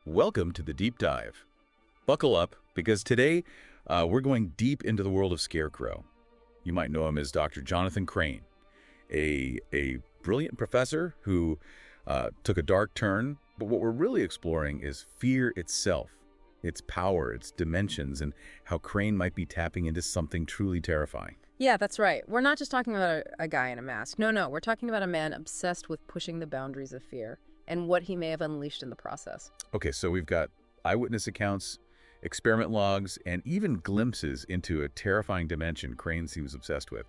Welcome to the Deep Dive. Buckle up, because today we're going deep into the world of Scarecrow. You might know him as Dr. Jonathan Crane, a brilliant professor who took a dark turn, but what we're really exploring is fear itself, its power, its dimensions, and how Crane might be tapping into something truly terrifying. Yeah, that's right. We're not just talking about a guy in a mask. No, we're talking about a man obsessed with pushing the boundaries of fear and what he may have unleashed in the process. Okay, so we've got eyewitness accounts, experiment logs, and even glimpses into a terrifying dimension Crane seems obsessed with.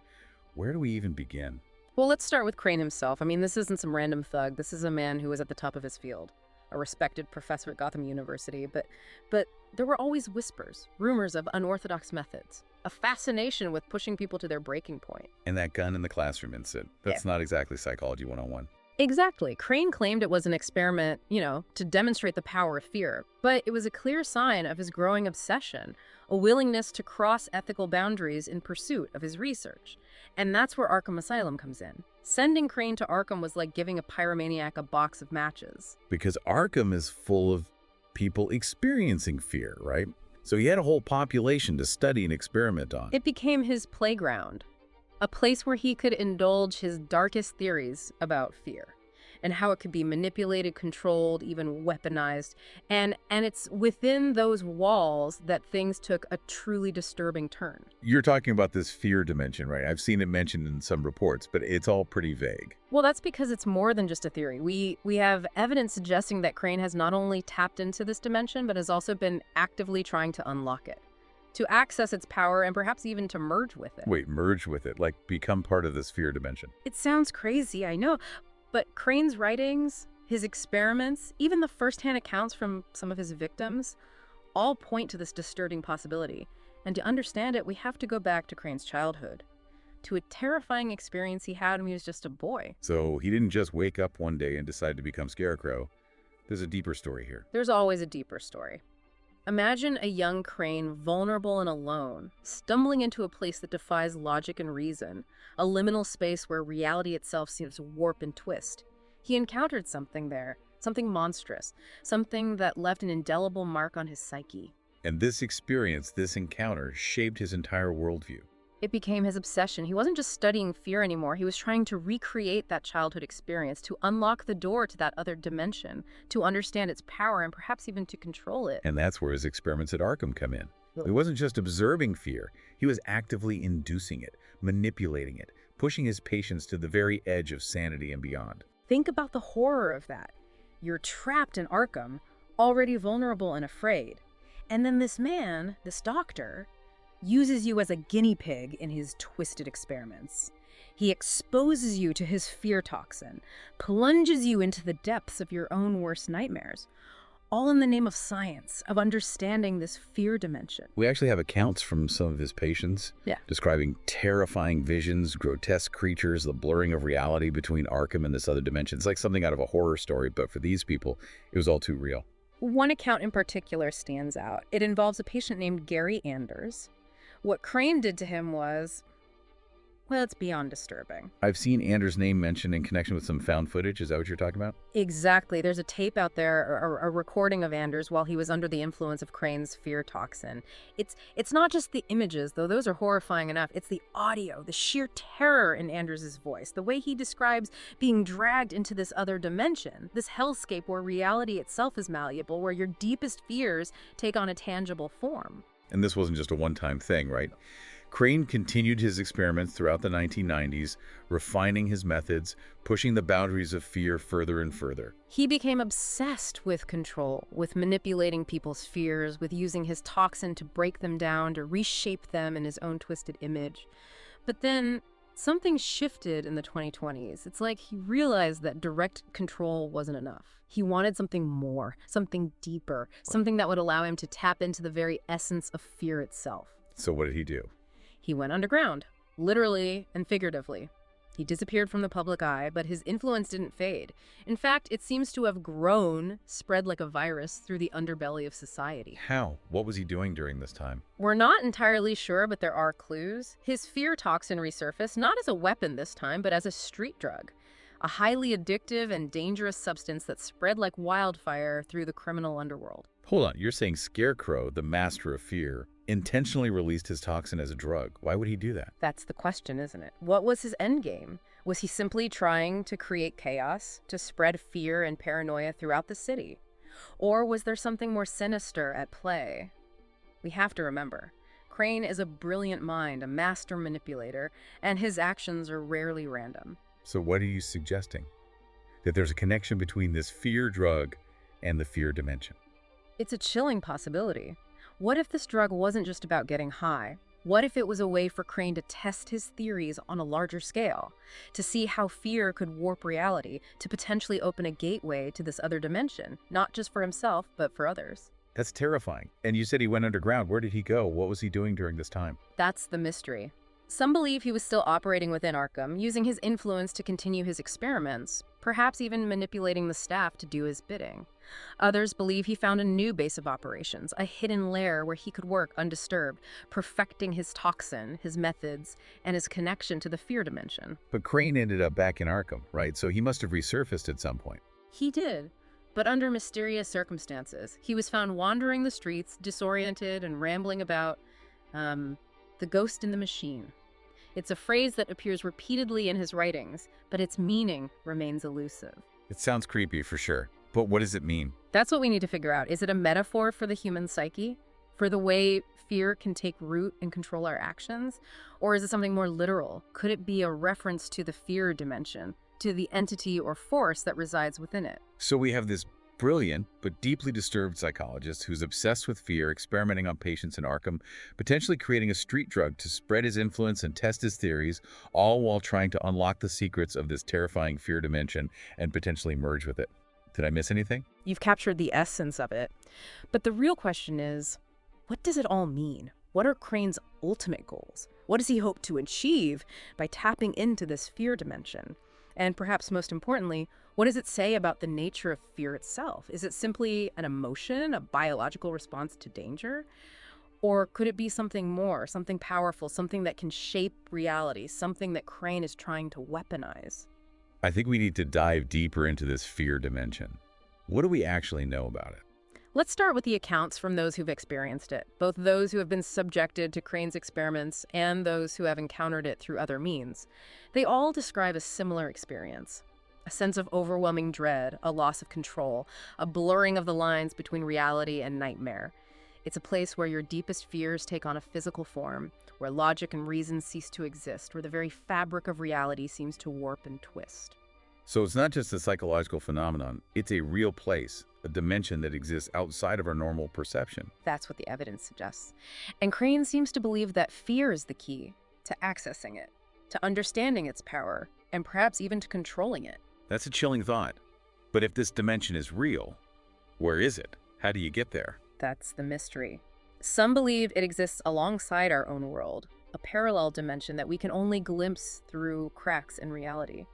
Where do we even begin? Well, let's start with Crane himself. I mean, this isn't some random thug. This is a man who was at the top of his field, a respected professor at Gotham University. But there were always whispers, rumors of unorthodox methods, a fascination with pushing people to their breaking point. And that gun in the classroom incident. That's not exactly Psychology 101. Exactly. Crane claimed it was an experiment, to demonstrate the power of fear. But it was a clear sign of his growing obsession, a willingness to cross ethical boundaries in pursuit of his research. And that's where Arkham Asylum comes in. Sending Crane to Arkham was like giving a pyromaniac a box of matches. Because Arkham is full of people experiencing fear, right? So he had a whole population to study and experiment on. It became his playground, a place where he could indulge his darkest theories about fear and how it could be manipulated, controlled, even weaponized. And it's within those walls that things took a truly disturbing turn. You're talking about this fear dimension, right? I've seen it mentioned in some reports, but it's all pretty vague. Well, that's because it's more than just a theory. We have evidence suggesting that Crane has not only tapped into this dimension, but has also been actively trying to unlock it, to access its power, and perhaps even to merge with it. Wait, merge with it? Like become part of this fear dimension? It sounds crazy, I know. But Crane's writings, his experiments, even the first-hand accounts from some of his victims, all point to this disturbing possibility. And to understand it, we have to go back to Crane's childhood, to a terrifying experience he had when he was just a boy. So he didn't just wake up one day and decide to become Scarecrow. There's a deeper story here. There's always a deeper story. Imagine a young Crane, vulnerable and alone, stumbling into a place that defies logic and reason, a liminal space where reality itself seems to warp and twist. He encountered something there, something monstrous, something that left an indelible mark on his psyche. And this experience, this encounter, shaped his entire worldview. It became his obsession. He wasn't just studying fear anymore. He was trying to recreate that childhood experience, to unlock the door to that other dimension, to understand its power, and perhaps even to control it. And that's where his experiments at Arkham come in. He wasn't just observing fear. He was actively inducing it, manipulating it, pushing his patients to the very edge of sanity and beyond. Think about the horror of that. You're trapped in Arkham, already vulnerable and afraid. And then this man, this doctor, uses you as a guinea pig in his twisted experiments. He exposes you to his fear toxin, plunges you into the depths of your own worst nightmares, all in the name of science, of understanding this fear dimension. We actually have accounts from some of his patients describing terrifying visions, grotesque creatures, the blurring of reality between Arkham and this other dimension. It's like something out of a horror story, but for these people, it was all too real. One account in particular stands out. It involves a patient named Gary Anders. What Crane did to him was, well, it's beyond disturbing. I've seen Anders' name mentioned in connection with some found footage. Is that what you're talking about? Exactly. There's a tape out there, a recording of Anders while he was under the influence of Crane's fear toxin. It's not just the images, though those are horrifying enough. It's the audio, the sheer terror in Anders' voice, the way he describes being dragged into this other dimension, this hellscape where reality itself is malleable, where your deepest fears take on a tangible form. And this wasn't just a one-time thing, right? Crane continued his experiments throughout the 1990s, refining his methods, pushing the boundaries of fear further and further. He became obsessed with control, with manipulating people's fears, with using his toxin to break them down, to reshape them in his own twisted image. But then something shifted in the 2020s. It's like he realized that direct control wasn't enough. He wanted something more, something deeper, something that would allow him to tap into the very essence of fear itself. So what did he do? He went underground, literally and figuratively. He disappeared from the public eye, but his influence didn't fade. In fact, it seems to have grown, spread like a virus through the underbelly of society. How? What was he doing during this time? We're not entirely sure, but there are clues. His fear toxin resurfaced not as a weapon this time, but as a street drug. A highly addictive and dangerous substance that spread like wildfire through the criminal underworld. Hold on, you're saying Scarecrow, the master of fear, intentionally released his toxin as a drug. Why would he do that? That's the question, isn't it? What was his endgame? Was he simply trying to create chaos, to spread fear and paranoia throughout the city? Or was there something more sinister at play? We have to remember, Crane is a brilliant mind, a master manipulator, and his actions are rarely random. So what are you suggesting? That there's a connection between this fear drug and the fear dimension? It's a chilling possibility. What if this drug wasn't just about getting high? What if it was a way for Crane to test his theories on a larger scale, to see how fear could warp reality, to potentially open a gateway to this other dimension, not just for himself, but for others? That's terrifying. And you said he went underground. Where did he go? What was he doing during this time? That's the mystery. Some believe he was still operating within Arkham, using his influence to continue his experiments, perhaps even manipulating the staff to do his bidding. Others believe he found a new base of operations, a hidden lair where he could work undisturbed, perfecting his toxin, his methods, and his connection to the fear dimension. But Crane ended up back in Arkham, right? So he must have resurfaced at some point. He did, but under mysterious circumstances. He was found wandering the streets, disoriented and rambling about, the ghost in the machine. It's a phrase that appears repeatedly in his writings, but its meaning remains elusive. It sounds creepy for sure. But what does it mean? That's what we need to figure out. Is it a metaphor for the human psyche? For the way fear can take root and control our actions? Or is it something more literal? Could it be a reference to the fear dimension, to the entity or force that resides within it? So we have this brilliant but deeply disturbed psychologist who's obsessed with fear, experimenting on patients in Arkham, potentially creating a street drug to spread his influence and test his theories, all while trying to unlock the secrets of this terrifying fear dimension and potentially merge with it. Did I miss anything? You've captured the essence of it. But the real question is, what does it all mean? What are Crane's ultimate goals? What does he hope to achieve by tapping into this fear dimension? And perhaps most importantly, what does it say about the nature of fear itself? Is it simply an emotion, a biological response to danger? Or could it be something more, something powerful, something that can shape reality, something that Crane is trying to weaponize? I think we need to dive deeper into this fear dimension. What do we actually know about it? Let's start with the accounts from those who've experienced it, both those who have been subjected to Crane's experiments and those who have encountered it through other means. They all describe a similar experience. A sense of overwhelming dread, a loss of control, a blurring of the lines between reality and nightmare. It's a place where your deepest fears take on a physical form, where logic and reason cease to exist, where the very fabric of reality seems to warp and twist. So it's not just a psychological phenomenon, it's a real place, a dimension that exists outside of our normal perception. That's what the evidence suggests. And Crane seems to believe that fear is the key to accessing it, to understanding its power, and perhaps even to controlling it. That's a chilling thought. But if this dimension is real, where is it? How do you get there? That's the mystery. Some believe it exists alongside our own world, a parallel dimension that we can only glimpse through cracks in reality.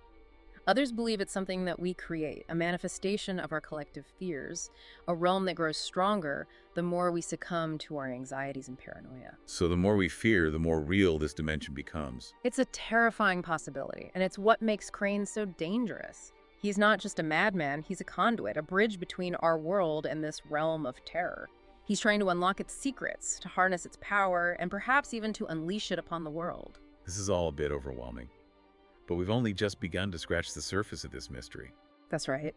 Others believe it's something that we create, a manifestation of our collective fears, a realm that grows stronger the more we succumb to our anxieties and paranoia. So the more we fear, the more real this dimension becomes. It's a terrifying possibility, and it's what makes Crane so dangerous. He's not just a madman, he's a conduit, a bridge between our world and this realm of terror. He's trying to unlock its secrets, to harness its power, and perhaps even to unleash it upon the world. This is all a bit overwhelming. But we've only just begun to scratch the surface of this mystery. That's right.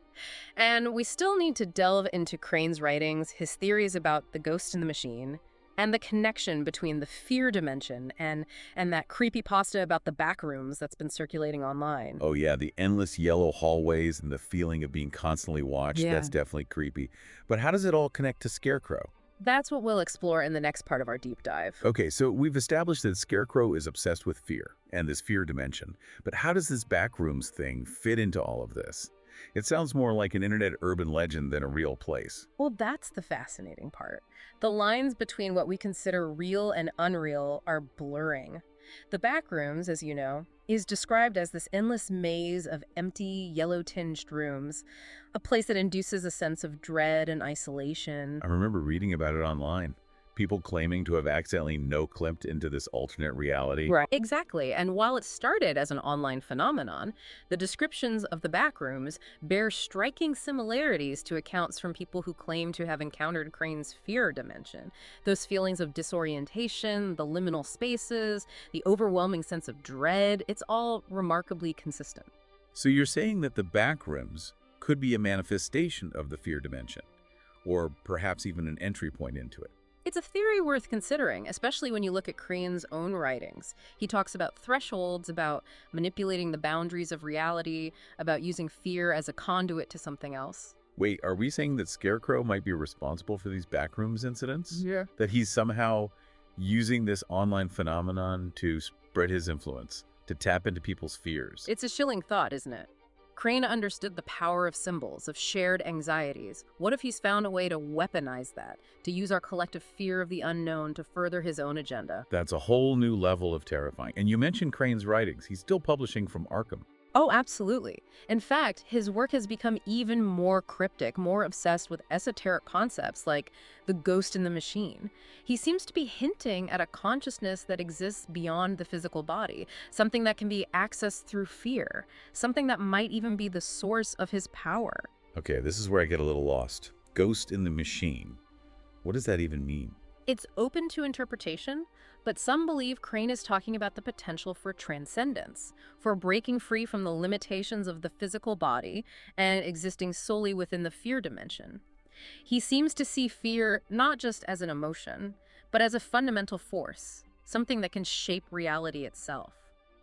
And we still need to delve into Crane's writings, his theories about the ghost in the machine, and the connection between the fear dimension and that creepypasta about the back rooms that's been circulating online. Oh yeah, the endless yellow hallways and the feeling of being constantly watched, Yeah. That's definitely creepy. But how does it all connect to Scarecrow? That's what we'll explore in the next part of our deep dive. Okay, so we've established that Scarecrow is obsessed with fear and this fear dimension. But how does this backrooms thing fit into all of this? It sounds more like an internet urban legend than a real place. Well, that's the fascinating part. The lines between what we consider real and unreal are blurring. The back rooms, as you know, is described as this endless maze of empty, yellow-tinged rooms, a place that induces a sense of dread and isolation. I remember reading about it online. People claiming to have accidentally no-clipped into this alternate reality. Right. Exactly. And while it started as an online phenomenon, the descriptions of the back rooms bear striking similarities to accounts from people who claim to have encountered Crane's fear dimension. Those feelings of disorientation, the liminal spaces, the overwhelming sense of dread, it's all remarkably consistent. So you're saying that the back rooms could be a manifestation of the fear dimension, or perhaps even an entry point into it. It's a theory worth considering, especially when you look at Crane's own writings. He talks about thresholds, about manipulating the boundaries of reality, about using fear as a conduit to something else. Wait, are we saying that Scarecrow might be responsible for these backrooms incidents? Yeah. That he's somehow using this online phenomenon to spread his influence, to tap into people's fears? It's a chilling thought, isn't it? Crane understood the power of symbols, of shared anxieties. What if he's found a way to weaponize that, to use our collective fear of the unknown to further his own agenda? That's a whole new level of terrifying. And you mentioned Crane's writings. He's still publishing from Arkham. Oh, absolutely. In fact, his work has become even more cryptic, more obsessed with esoteric concepts like the ghost in the machine. He seems to be hinting at a consciousness that exists beyond the physical body, something that can be accessed through fear, something that might even be the source of his power. Okay, this is where I get a little lost. Ghost in the machine. What does that even mean? It's open to interpretation, but some believe Crane is talking about the potential for transcendence, for breaking free from the limitations of the physical body and existing solely within the fear dimension. He seems to see fear not just as an emotion, but as a fundamental force, something that can shape reality itself.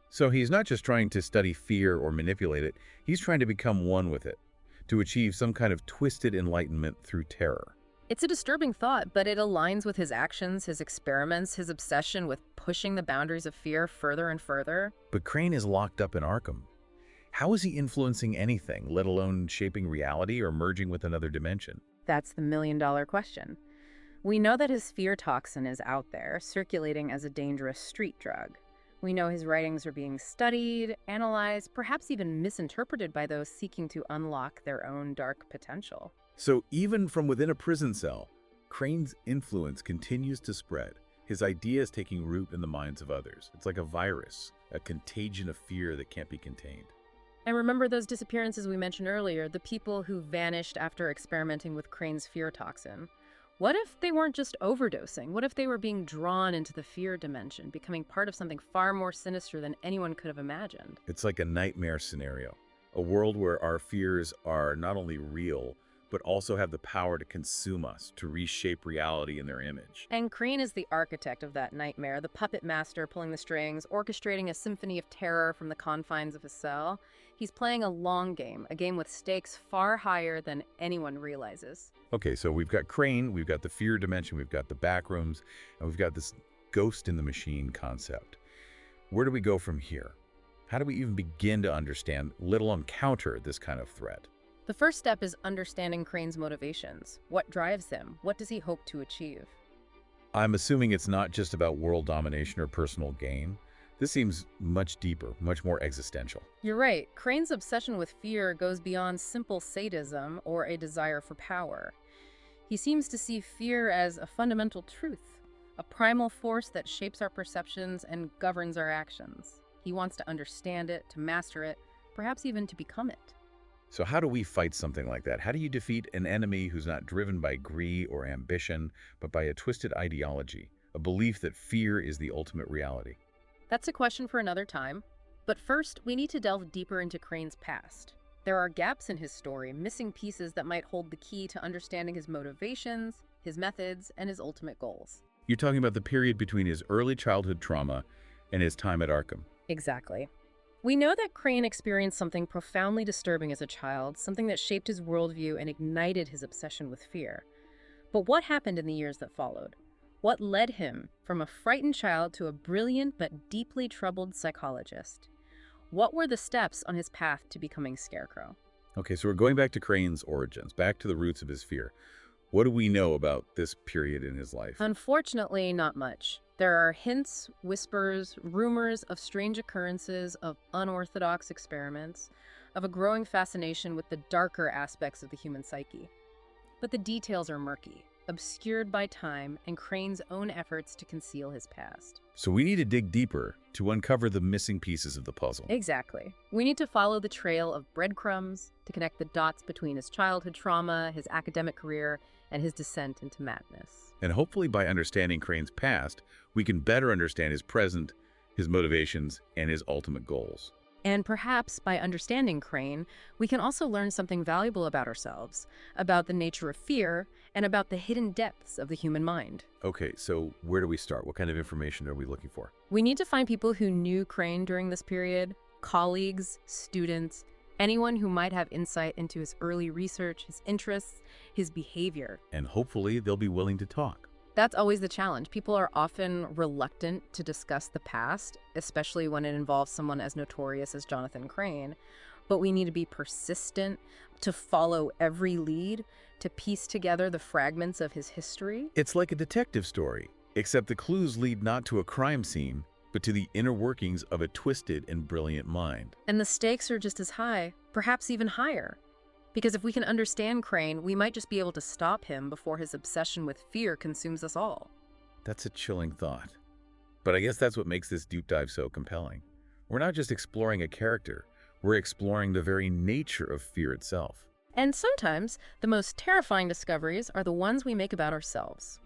So he's not just trying to study fear or manipulate it, he's trying to become one with it, to achieve some kind of twisted enlightenment through terror. It's a disturbing thought, but it aligns with his actions, his experiments, his obsession with pushing the boundaries of fear further and further. But Crane is locked up in Arkham. How is he influencing anything, let alone shaping reality or merging with another dimension? That's the million-dollar question. We know that his fear toxin is out there, circulating as a dangerous street drug. We know his writings are being studied, analyzed, perhaps even misinterpreted by those seeking to unlock their own dark potential. So even from within a prison cell, Crane's influence continues to spread. His ideas taking root in the minds of others. It's like a virus, a contagion of fear that can't be contained. And remember those disappearances we mentioned earlier, the people who vanished after experimenting with Crane's fear toxin? What if they weren't just overdosing? What if they were being drawn into the fear dimension, becoming part of something far more sinister than anyone could have imagined? It's like a nightmare scenario, a world where our fears are not only real, but also have the power to consume us, to reshape reality in their image. And Crane is the architect of that nightmare, the puppet master pulling the strings, orchestrating a symphony of terror from the confines of his cell. He's playing a long game, a game with stakes far higher than anyone realizes. Okay, so we've got Crane, we've got the fear dimension, we've got the backrooms, and we've got this ghost in the machine concept. Where do we go from here? How do we even begin to understand, let alone counter this kind of threat? The first step is understanding Crane's motivations. What drives him? What does he hope to achieve? I'm assuming it's not just about world domination or personal gain. This seems much deeper, much more existential. You're right. Crane's obsession with fear goes beyond simple sadism or a desire for power. He seems to see fear as a fundamental truth, a primal force that shapes our perceptions and governs our actions. He wants to understand it, to master it, perhaps even to become it. So how do we fight something like that? How do you defeat an enemy who's not driven by greed or ambition, but by a twisted ideology, a belief that fear is the ultimate reality? That's a question for another time. But first, we need to delve deeper into Crane's past. There are gaps in his story, missing pieces that might hold the key to understanding his motivations, his methods, and his ultimate goals. You're talking about the period between his early childhood trauma and his time at Arkham. Exactly. We know that Crane experienced something profoundly disturbing as a child, something that shaped his worldview and ignited his obsession with fear. But what happened in the years that followed? What led him from a frightened child to a brilliant but deeply troubled psychologist? What were the steps on his path to becoming Scarecrow? Okay, so we're going back to Crane's origins, back to the roots of his fear. What do we know about this period in his life? Unfortunately, not much. There are hints, whispers, rumors of strange occurrences, of unorthodox experiments, of a growing fascination with the darker aspects of the human psyche. But the details are murky, obscured by time and Crane's own efforts to conceal his past. So we need to dig deeper to uncover the missing pieces of the puzzle. Exactly. We need to follow the trail of breadcrumbs to connect the dots between his childhood trauma, his academic career, and his descent into madness. And hopefully by understanding Crane's past, we can better understand his present, his motivations, and his ultimate goals. And perhaps by understanding Crane, we can also learn something valuable about ourselves, about the nature of fear, and about the hidden depths of the human mind. Okay, so where do we start? What kind of information are we looking for? We need to find people who knew Crane during this period, colleagues, students, anyone who might have insight into his early research, his interests, his behavior. And hopefully they'll be willing to talk. That's always the challenge. People are often reluctant to discuss the past, especially when it involves someone as notorious as Jonathan Crane. But we need to be persistent, to follow every lead, to piece together the fragments of his history. It's like a detective story, except the clues lead not to a crime scene, but to the inner workings of a twisted and brilliant mind. And the stakes are just as high, perhaps even higher. Because if we can understand Crane, we might just be able to stop him before his obsession with fear consumes us all. That's a chilling thought. But I guess that's what makes this deep dive so compelling. We're not just exploring a character, we're exploring the very nature of fear itself. And sometimes, the most terrifying discoveries are the ones we make about ourselves.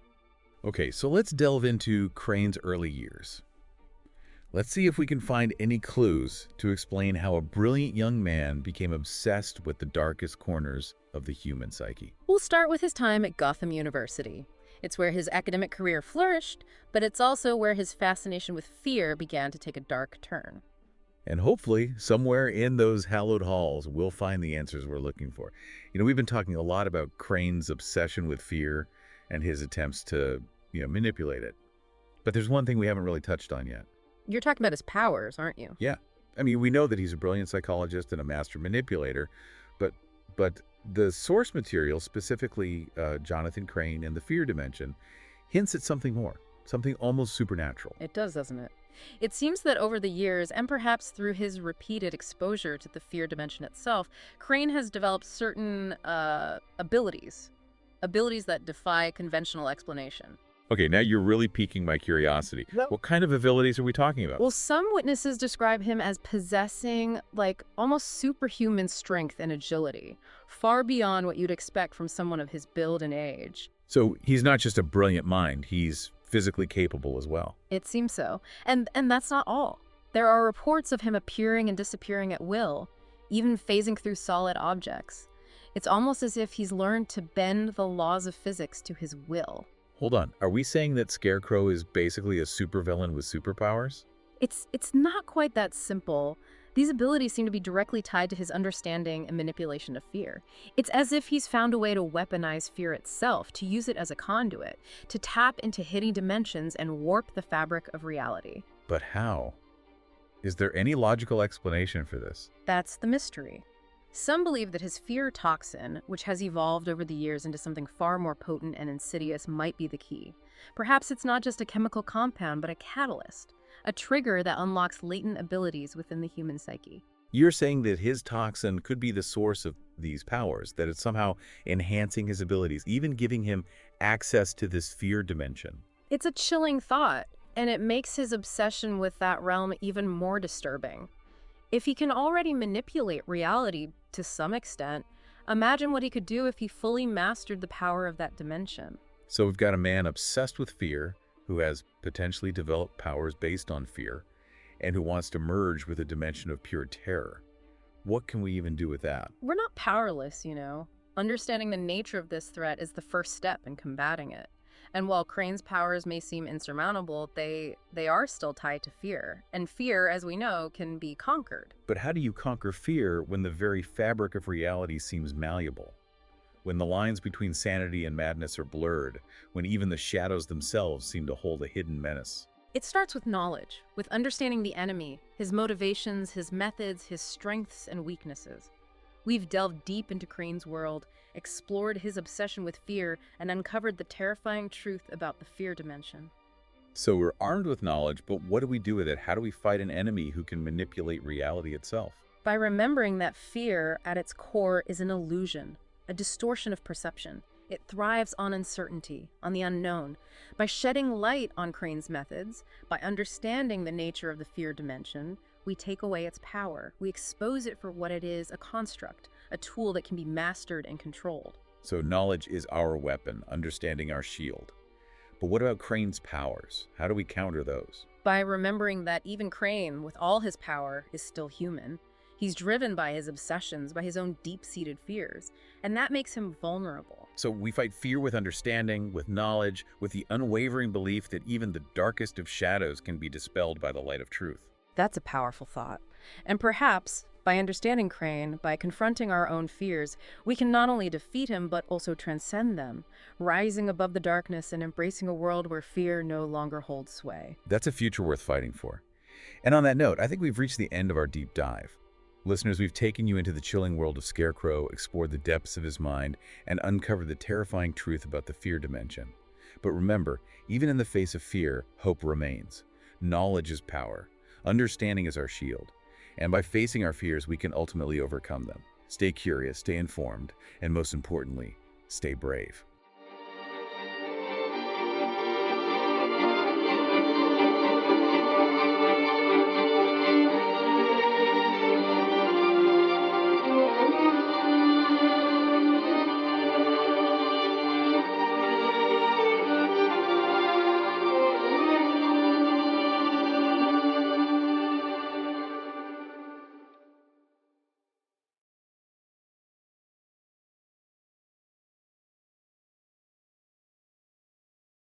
Okay, so let's delve into Crane's early years. Let's see if we can find any clues to explain how a brilliant young man became obsessed with the darkest corners of the human psyche. We'll start with his time at Gotham University. It's where his academic career flourished, but it's also where his fascination with fear began to take a dark turn. And hopefully, somewhere in those hallowed halls, we'll find the answers we're looking for. You know, we've been talking a lot about Crane's obsession with fear and his attempts to, manipulate it. But there's one thing we haven't really touched on yet. You're talking about his powers, aren't you? Yeah. I mean, we know that he's a brilliant psychologist and a master manipulator, but the source material, specifically Jonathan Crane and the fear dimension, hints at something more, something almost supernatural. It does, doesn't it? It seems that over the years, and perhaps through his repeated exposure to the fear dimension itself, Crane has developed certain abilities that defy conventional explanation. Okay, now you're really piquing my curiosity. No. What kind of abilities are we talking about? Well, some witnesses describe him as possessing, almost superhuman strength and agility, far beyond what you'd expect from someone of his build and age. So he's not just a brilliant mind, he's physically capable as well. It seems so. And that's not all. There are reports of him appearing and disappearing at will, even phasing through solid objects. It's almost as if he's learned to bend the laws of physics to his will. Hold on, are we saying that Scarecrow is basically a supervillain with superpowers? It's not quite that simple. These abilities seem to be directly tied to his understanding and manipulation of fear. It's as if he's found a way to weaponize fear itself, to use it as a conduit, to tap into hidden dimensions and warp the fabric of reality. But how? Is there any logical explanation for this? That's the mystery. Some believe that his fear toxin, which has evolved over the years into something far more potent and insidious, might be the key. Perhaps it's not just a chemical compound, but a catalyst, a trigger that unlocks latent abilities within the human psyche. You're saying that his toxin could be the source of these powers, that it's somehow enhancing his abilities, even giving him access to this fear dimension. It's a chilling thought, and it makes his obsession with that realm even more disturbing. If he can already manipulate reality to some extent, imagine what he could do if he fully mastered the power of that dimension. So we've got a man obsessed with fear, who has potentially developed powers based on fear, and who wants to merge with a dimension of pure terror. What can we even do with that? We're not powerless, Understanding the nature of this threat is the first step in combating it. And while Crane's powers may seem insurmountable, they are still tied to fear. And fear, as we know, can be conquered. But how do you conquer fear when the very fabric of reality seems malleable? When the lines between sanity and madness are blurred, when even the shadows themselves seem to hold a hidden menace? It starts with knowledge, with understanding the enemy, his motivations, his methods, his strengths and weaknesses. We've delved deep into Crane's world, explored his obsession with fear, and uncovered the terrifying truth about the fear dimension. So we're armed with knowledge, but what do we do with it? How do we fight an enemy who can manipulate reality itself? By remembering that fear at its core is an illusion, a distortion of perception. It thrives on uncertainty, on the unknown. By shedding light on Crane's methods, by understanding the nature of the fear dimension, we take away its power. We expose it for what it is, a construct, a tool that can be mastered and controlled. So knowledge is our weapon, understanding our shield. But what about Crane's powers? How do we counter those? By remembering that even Crane, with all his power, is still human. He's driven by his obsessions, by his own deep-seated fears, and that makes him vulnerable. So we fight fear with understanding, with knowledge, with the unwavering belief that even the darkest of shadows can be dispelled by the light of truth. That's a powerful thought. And perhaps, by understanding Crane, by confronting our own fears, we can not only defeat him, but also transcend them, rising above the darkness and embracing a world where fear no longer holds sway. That's a future worth fighting for. And on that note, I think we've reached the end of our deep dive. Listeners, we've taken you into the chilling world of Scarecrow, explored the depths of his mind, and uncovered the terrifying truth about the fear dimension. But remember, even in the face of fear, hope remains. Knowledge is power. Understanding is our shield. And by facing our fears, we can ultimately overcome them. Stay curious, stay informed, and most importantly, stay brave.